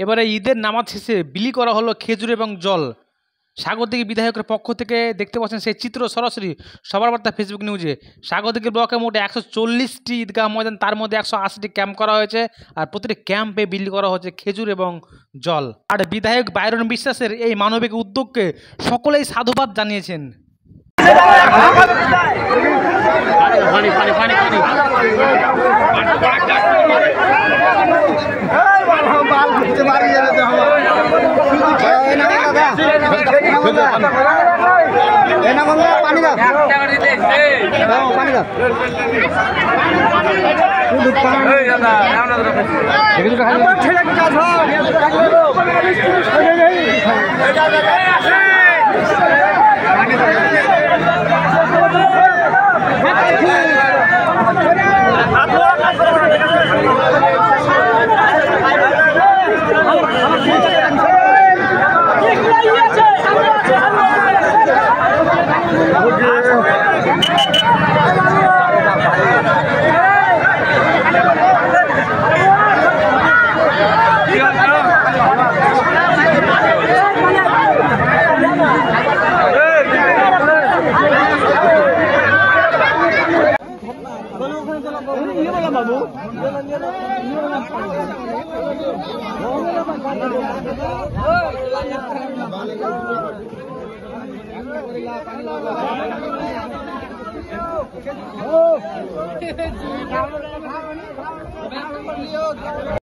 এবারে ঈদের নামাজ শেষে বিলি করা হলো খেজুর এবং জল। স্বাগতিক বিধায়কের পক্ষ থেকে দেখতে পাচ্ছেন সেই চিত্র সরাসরি সবার বার্তা ফেসবুক নিউজে। স্বাগতিক ব্লকে মোট 140টি ঈদগাহ ময়দান, তার মধ্যে 180টি ক্যাম্প করা হয়েছে, আর প্রতিটি ক্যাম্পে বিলি করা হচ্ছে খেজুর এবং জল। আর বিধায়ক বাইরন বিশ্বাসের এই মানবিক উদ্যোগকে সকলেই সাধুবাদ জানিয়েছেন।